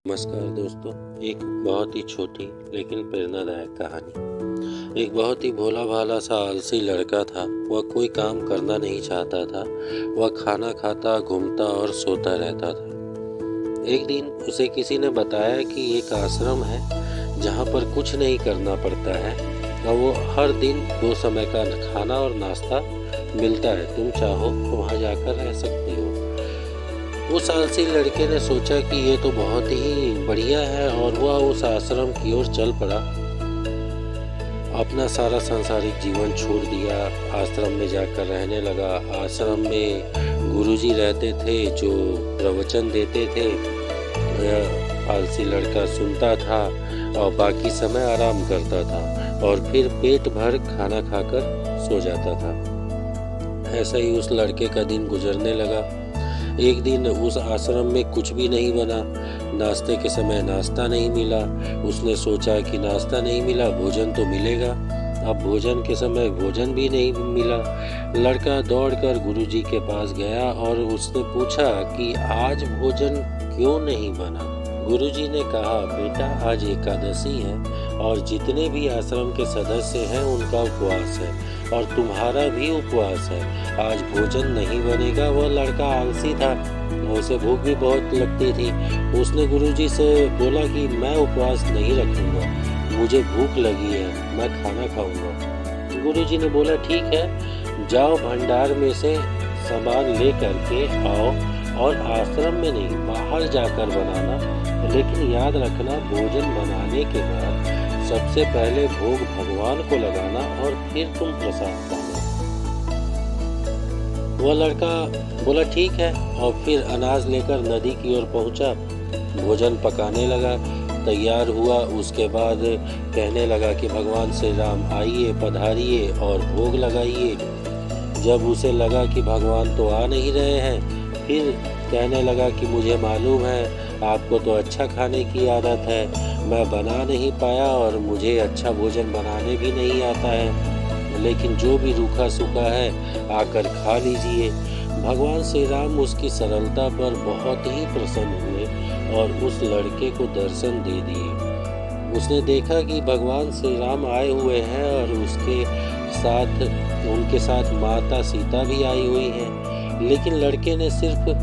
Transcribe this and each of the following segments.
नमस्कार दोस्तों। एक बहुत ही छोटी लेकिन प्रेरणादायक कहानी। एक बहुत ही भोला भाला सा आलसी लड़का था। वह कोई काम करना नहीं चाहता था। वह खाना खाता, घूमता और सोता रहता था। एक दिन उसे किसी ने बताया कि एक आश्रम है जहाँ पर कुछ नहीं करना पड़ता है और वो हर दिन 2 समय का खाना और नाश्ता मिलता है। तुम चाहो तो वहाँ जाकर रह सकती हो। उस आलसी लड़के ने सोचा कि ये तो बहुत ही बढ़िया है और वह उस आश्रम की ओर चल पड़ा। अपना सारा सांसारिक जीवन छोड़ दिया, आश्रम में जाकर रहने लगा। आश्रम में गुरुजी रहते थे जो प्रवचन देते थे। वह आलसी लड़का सुनता था और बाकी समय आराम करता था और फिर पेट भर खाना खाकर सो जाता था। ऐसा ही उस लड़के का दिन गुजरने लगा। एक दिन उस आश्रम में कुछ भी नहीं बना। नाश्ते के समय नाश्ता नहीं मिला। उसने सोचा कि नाश्ता नहीं मिला, भोजन तो मिलेगा। अब भोजन के समय भोजन भी नहीं मिला। लड़का दौड़कर गुरुजी के पास गया और उसने पूछा कि आज भोजन क्यों नहीं बना। गुरुजी ने कहा, बेटा आज एकादशी है और जितने भी आश्रम के सदस्य हैं उनका उपवास है और तुम्हारा भी उपवास है। आज भोजन नहीं बनेगा। वह लड़का आलसी था, उसे भूख भी बहुत लगती थी। उसने गुरुजी से बोला कि मैं उपवास नहीं रखूंगा, मुझे भूख लगी है, मैं खाना खाऊंगा। गुरुजी ने बोला ठीक है, जाओ भंडार में से सामान ले करके आओ और आश्रम में नहीं बाहर जाकर बनाना, लेकिन याद रखना भोजन बनाने के बाद सबसे पहले भोग भगवान को लगाना और फिर तुम प्रसाद पाना। वह लड़का बोला ठीक है और फिर अनाज लेकर नदी की ओर पहुंचा। भोजन पकाने लगा, तैयार हुआ। उसके बाद कहने लगा कि भगवान श्री राम आइए, पधारिए और भोग लगाइए। जब उसे लगा कि भगवान तो आ नहीं रहे हैं, फिर कहने लगा कि मुझे मालूम है आपको तो अच्छा खाने की आदत है, मैं बना नहीं पाया और मुझे अच्छा भोजन बनाने भी नहीं आता है, लेकिन जो भी रूखा सूखा है आकर खा लीजिए। भगवान श्री राम उसकी सरलता पर बहुत ही प्रसन्न हुए और उस लड़के को दर्शन दे दिए। उसने देखा कि भगवान श्री राम आए हुए हैं और उनके साथ माता सीता भी आई हुई हैं, लेकिन लड़के ने सिर्फ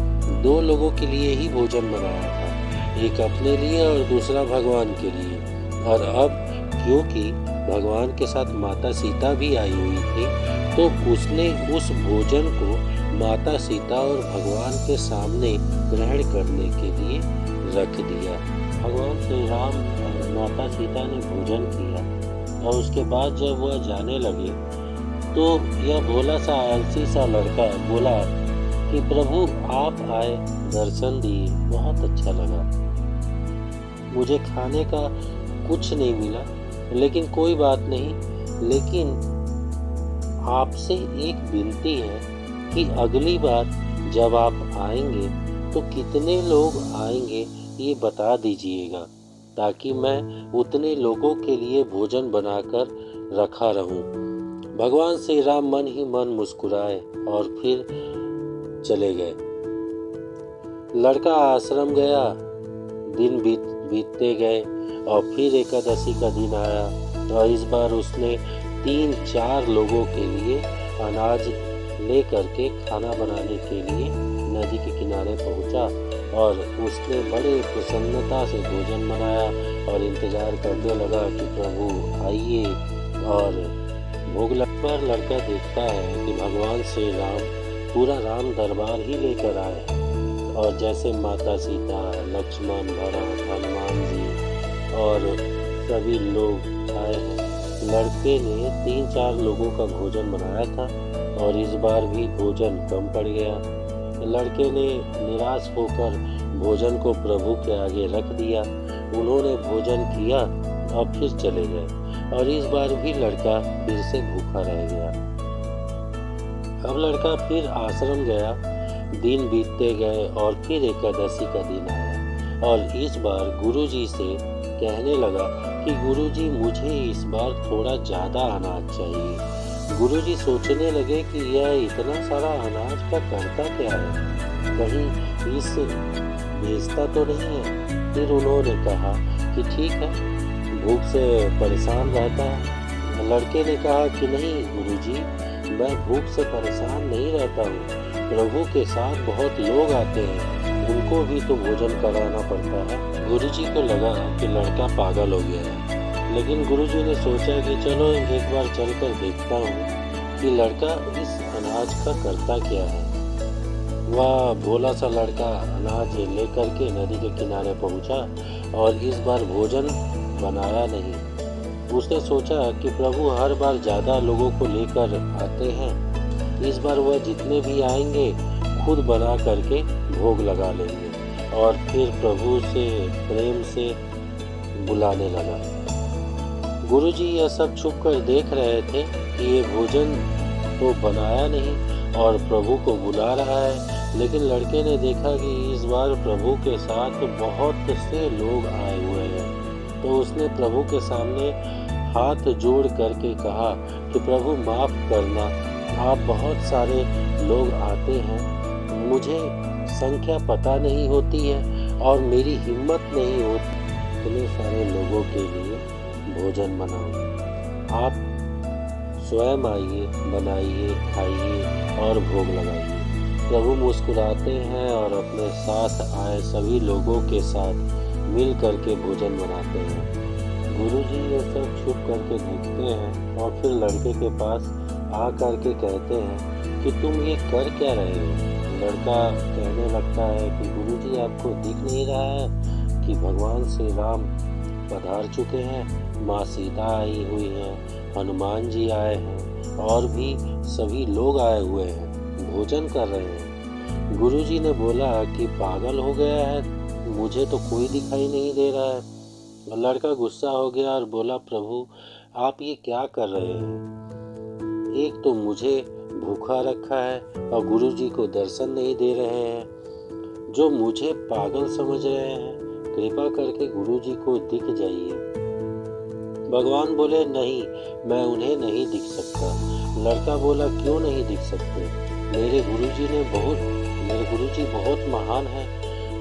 2 लोगों के लिए ही भोजन बनाया था, एक अपने लिए और दूसरा भगवान के लिए। और अब क्योंकि भगवान के साथ माता सीता भी आई हुई थी, तो उसने उस भोजन को माता सीता और भगवान के सामने ग्रहण करने के लिए रख दिया। भगवान श्री राम और माता सीता ने भोजन किया और उसके बाद जब वह जाने लगे तो यह भोला सा आलसी सा लड़का बोला कि प्रभु आप आए, दर्शन दिए, बहुत अच्छा लगा। मुझे खाने का कुछ नहीं मिला, लेकिन कोई बात नहीं। लेकिन आपसे एक विनती है कि अगली बार जब आप आएंगे तो कितने लोग आएंगे ये बता दीजिएगा, ताकि मैं उतने लोगों के लिए भोजन बनाकर रखा रहूं। भगवान श्री राम मन ही मन मुस्कुराए और फिर चले गए। लड़का आश्रम गया, दिन बीतते गए और फिर एकादशी का दिन आया और इस बार उसने 3-4 लोगों के लिए अनाज ले करके खाना बनाने के लिए नदी के किनारे पहुंचा और उसने बड़े प्रसन्नता से भोजन बनाया और इंतजार करने लगा कि प्रभु आइए और भोग लग पर लड़का देखता है कि भगवान श्री राम पूरा राम दरबार ही लेकर आए हैं और जैसे माता सीता, लक्ष्मण, भरत, हनुमान जी और सभी लोग आए हैं। लड़के ने 3-4 लोगों का भोजन बनाया था और इस बार भी भोजन कम पड़ गया। लड़के ने निराश होकर भोजन को प्रभु के आगे रख दिया। उन्होंने भोजन किया और फिर चले गए और इस बार भी लड़का फिर से भूखा रह गया। अब लड़का फिर आश्रम गया, दिन बीतते गए और फिर एकादशी का दिन आया और इस बार गुरुजी से कहने लगा कि गुरुजी मुझे इस बार थोड़ा ज़्यादा अनाज चाहिए। गुरुजी सोचने लगे कि यह इतना सारा अनाज का करता क्या है, कहीं इस भेजता तो नहीं है। फिर उन्होंने कहा कि ठीक है, भूख से परेशान रहता है। लड़के ने कहा कि नहीं गुरुजी, मैं भूख से परेशान नहीं रहता हूँ। प्रभु के साथ बहुत लोग आते हैं, उनको भी तो भोजन कराना पड़ता है। गुरुजी को लगा कि लड़का पागल हो गया है, लेकिन गुरुजी ने सोचा कि चलो एक बार चलकर देखता हूँ कि लड़का इस अनाज का करता क्या है। वह भोला सा लड़का अनाज लेकर के नदी के किनारे पहुंचा और इस बार भोजन बनाया नहीं। उसने सोचा कि प्रभु हर बार ज़्यादा लोगों को लेकर आते हैं, इस बार वह जितने भी आएंगे खुद बना करके भोग लगा लेंगे। और फिर प्रभु से प्रेम से बुलाने लगा। गुरुजी यह सब छुप कर देख रहे थे कि ये भोजन तो बनाया नहीं और प्रभु को बुला रहा है, लेकिन लड़के ने देखा कि इस बार प्रभु के साथ बहुत से लोग आए हुए हैं। तो उसने प्रभु के सामने हाथ जोड़ करके कहा कि प्रभु माफ़ करना, आप बहुत सारे लोग आते हैं, मुझे संख्या पता नहीं होती है और मेरी हिम्मत नहीं होती इतने सारे लोगों के लिए भोजन बनाऊं। आप स्वयं आइए, बनाइए, खाइए और भोग लगाइए। प्रभु मुस्कुराते हैं और अपने साथ आए सभी लोगों के साथ मिल करके भोजन बनाते हैं। गुरुजी ये सब छुप करके देखते हैं और फिर लड़के के पास आ करके कहते हैं कि तुम ये कर क्या रहे हो। लड़का कहने लगता है कि गुरुजी आपको दिख नहीं रहा है कि भगवान श्री राम पधार चुके हैं, माँ सीता आई हुई हैं, हनुमान जी आए हैं और भी सभी लोग आए हुए हैं, भोजन कर रहे हैं। गुरुजी ने बोला कि पागल हो गया है, मुझे तो कोई दिखाई नहीं दे रहा है। लड़का गुस्सा हो गया और बोला प्रभु आप ये क्या कर रहे हैं, एक तो मुझे भूखा रखा है और गुरुजी को दर्शन नहीं दे रहे हैं। जो मुझे पागल समझ रहे हैं, कृपा करके गुरुजी को दिख जाइए। भगवान बोले नहीं, मैं उन्हें नहीं दिख सकता। लड़का बोला क्यों नहीं दिख सकते, मेरे गुरुजी बहुत महान हैं,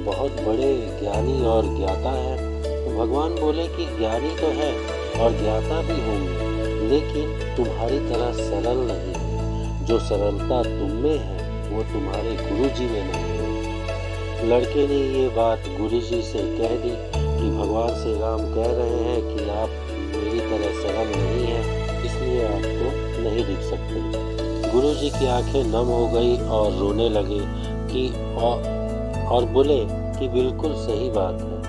बहुत बड़े ज्ञानी और ज्ञाता हैं। तो भगवान बोले कि ज्ञानी तो है और ज्ञाता भी होंगे, लेकिन तुम्हारी तरह सरल नहीं है। जो सरलता तुम में है वो तुम्हारे गुरुजी में नहीं है। लड़के ने ये बात गुरुजी से कह दी कि भगवान श्री राम कह रहे हैं कि आप मेरी तरह सरल नहीं हैं, इसलिए आपको नहीं दिख सकते। गुरुजी की आंखें नम हो गई और रोने लगे कि और बोले कि बिल्कुल सही बात है,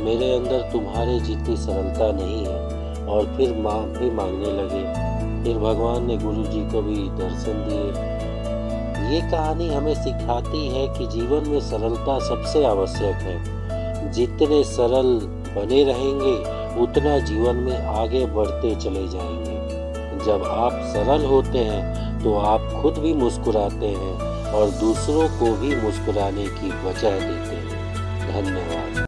मेरे अंदर तुम्हारे जितनी सरलता नहीं है। और फिर माफ़ी मांगने लगे। फिर भगवान ने गुरुजी को भी दर्शन दिए। ये कहानी हमें सिखाती है कि जीवन में सरलता सबसे आवश्यक है। जितने सरल बने रहेंगे उतना जीवन में आगे बढ़ते चले जाएंगे। जब आप सरल होते हैं तो आप खुद भी मुस्कुराते हैं और दूसरों को भी मुस्कुराने की वजह देते हैं। धन्यवाद।